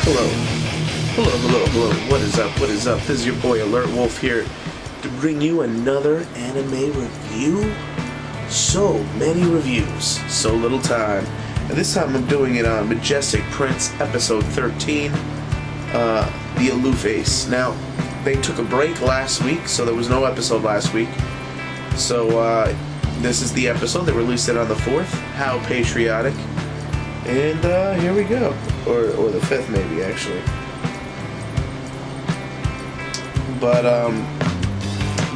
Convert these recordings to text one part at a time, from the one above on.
Hello. Hello. What is up? This is your boy alertwolf here to bring you another anime review. So many reviews, so little time. And this time I'm doing it on Majestic Prince, episode 13, The Aloof Ace. Now, they took a break last week, so there was no episode last week. So, this is the episode. They released it on the 4th. How patriotic. And, here we go. Or the 5th, maybe, actually. But,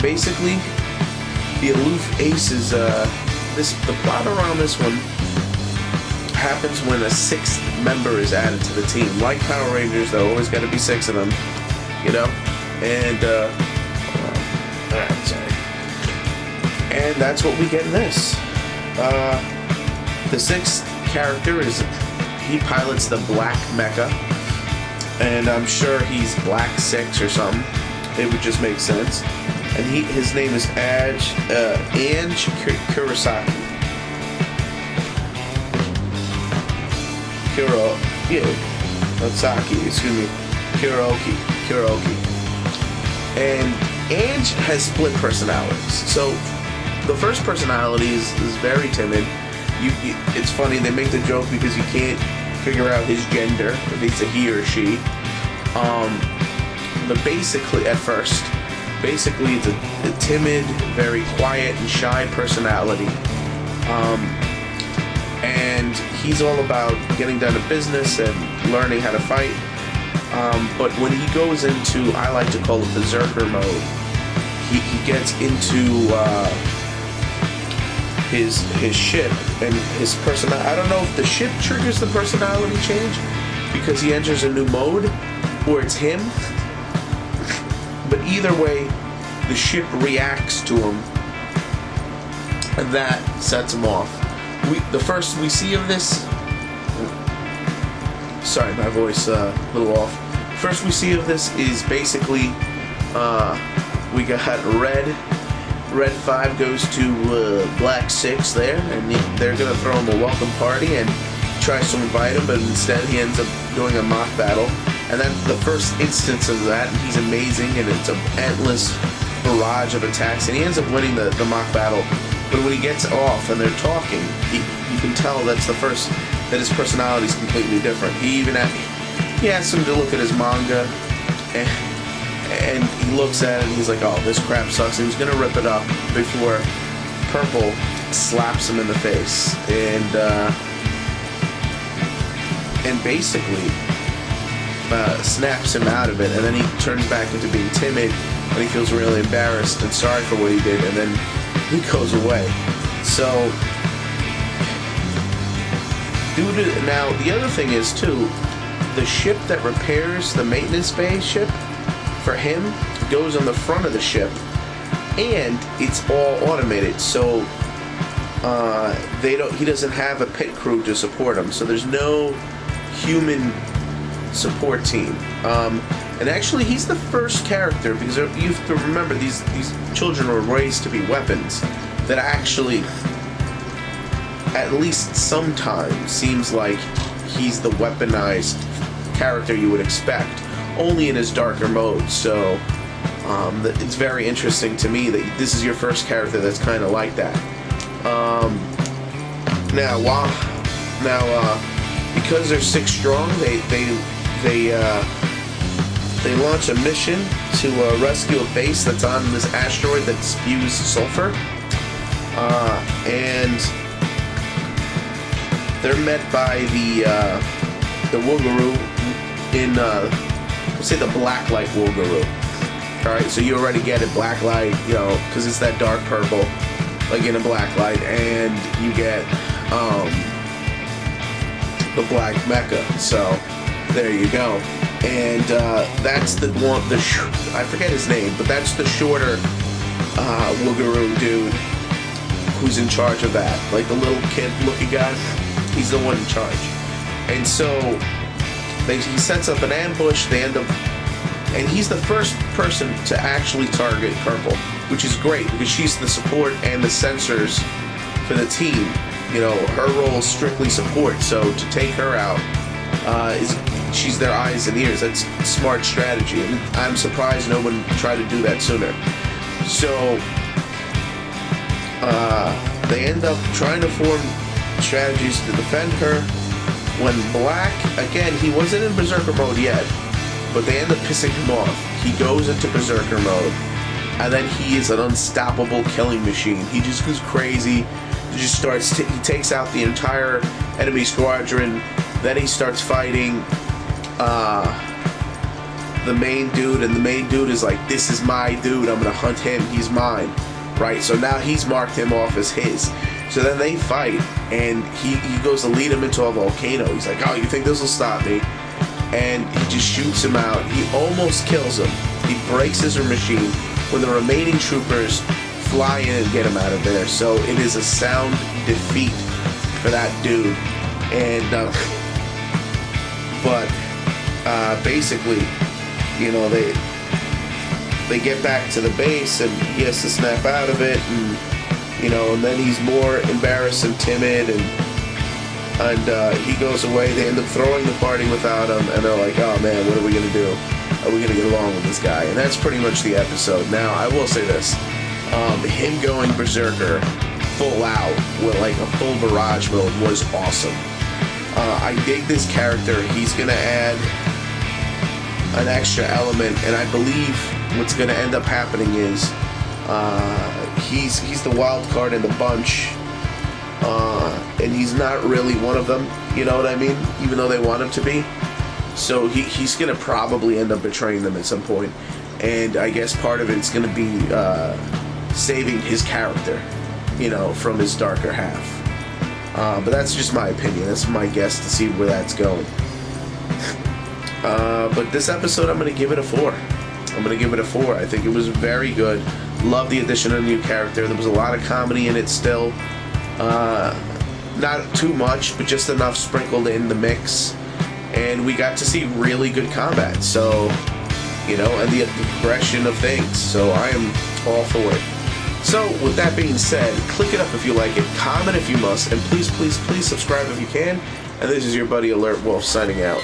basically, the Aloof Ace is, the plot around this one happens when a 6th member is added to the team. Like Power Rangers, there always got to be 6 of them, you know? And, sorry. And that's what we get in this. The 6th character he pilots the Black Mecha, and I'm sure he's Black 6 or something. It would just make sense. And his name is Ange Kurosaki. Kuroki. And Ange has split personalities. So the first personality is very timid. It's funny, they make the joke because you can't figure out his gender, if it's a he or she. But basically, it's a timid, very quiet and shy personality. And he's all about getting down to business and learning how to fight. But when he goes into, I like to call it berserker mode, he gets into his ship and his personality. I don't know if the ship triggers the personality change because he enters a new mode, or it's him. But either way, the ship reacts to him, and that sets him off. The first we see of this, sorry, my voice a little off. First we see of this is basically we got Red 5 goes to Black 6 there, and they're gonna throw him a welcome party and tries to invite him, but instead he ends up doing a mock battle. And then the first instance of that, he's amazing, and it's an endless barrage of attacks, and he ends up winning the mock battle. But when he gets off and they're talking, you can tell that his personality is completely different. He asks him to look at his manga, and he looks at it and he's like, oh, this crap sucks, and he's gonna rip it up before Purple slaps him in the face, and basically snaps him out of it, and then he turns back into being timid, and he feels really embarrassed and sorry for what he did, and then he goes away. So, now the other thing is too, the ship that repairs the maintenance bay ship for him goes on the front of the ship, and it's all automated. So he doesn't have a pit crew to support him. So there's no human support team. And actually, he's the first character, because you have to remember these children were raised to be weapons, that actually, at least sometimes, seems like he's the weaponized character you would expect, only in his darker mode. So it's very interesting to me that this is your first character that's kind of like that. Because they're 6 strong, they launch a mission to rescue a base that's on this asteroid that spews sulfur, and they're met by the Woogaroo in let's say the black light Woogaroo. All right, so you already get it, black light, because it's that dark purple, like in a black light, and you get the Black Mecha. So there you go. And that's the one. I forget his name, but that's the shorter Woogaroo dude who's in charge of that. Like the little kid-looking guy, he's the one in charge. And so he sets up an ambush. They end up, and he's the first person to actually target Purple, which is great because she's the support and the sensors for the team. Her role is strictly support. So to take her out she's their eyes and ears. That's smart strategy, and I'm surprised no one tried to do that sooner. So they end up trying to form strategies to defend her. When Black, again, he wasn't in Berserker mode yet, but they end up pissing him off. He goes into Berserker mode, and then he is an unstoppable killing machine. He just goes crazy. He just starts. He takes out the entire enemy squadron. Then he starts fighting the main dude, and the main dude is like, "This is my dude. I'm gonna hunt him. He's mine." Right? So now he's marked him off as his. So then they fight, and he goes to lead him into a volcano. He's like, "Oh, you think this will stop me?" And he just shoots him out. He almost kills him. He breaks his machine when the remaining troopers fly in and get him out of there. So it is a sound defeat for that dude. And basically, you know, they get back to the base, and he has to snap out of it, and you know, and then he's more embarrassed and timid, and he goes away. They end up throwing the party without him, and they're like, "Oh man, what are we gonna do? Are we gonna get along with this guy?" And that's pretty much the episode. Now, I will say this: him going Berserker full out with like a full barrage mode was awesome. I dig this character. He's gonna add an extra element, and I believe what's gonna end up happening is he's the wild card in the bunch, and he's not really one of them, you know what I mean, even though they want him to be. So he's gonna probably end up betraying them at some point, and I guess part of it's gonna be saving his character, you know, from his darker half. But that's just my opinion. That's my guess to see where that's going. But this episode, I'm gonna give it a 4. I'm gonna give it a 4. I think it was very good. Love the addition of a new character. There was a lot of comedy in it still. Not too much, but just enough sprinkled in the mix. And we got to see really good combat. So, you know, and the progression of things. So I am all for it. So, with that being said, click it up if you like it, comment if you must, and please, please, please subscribe if you can. And this is your buddy alertwolf signing out.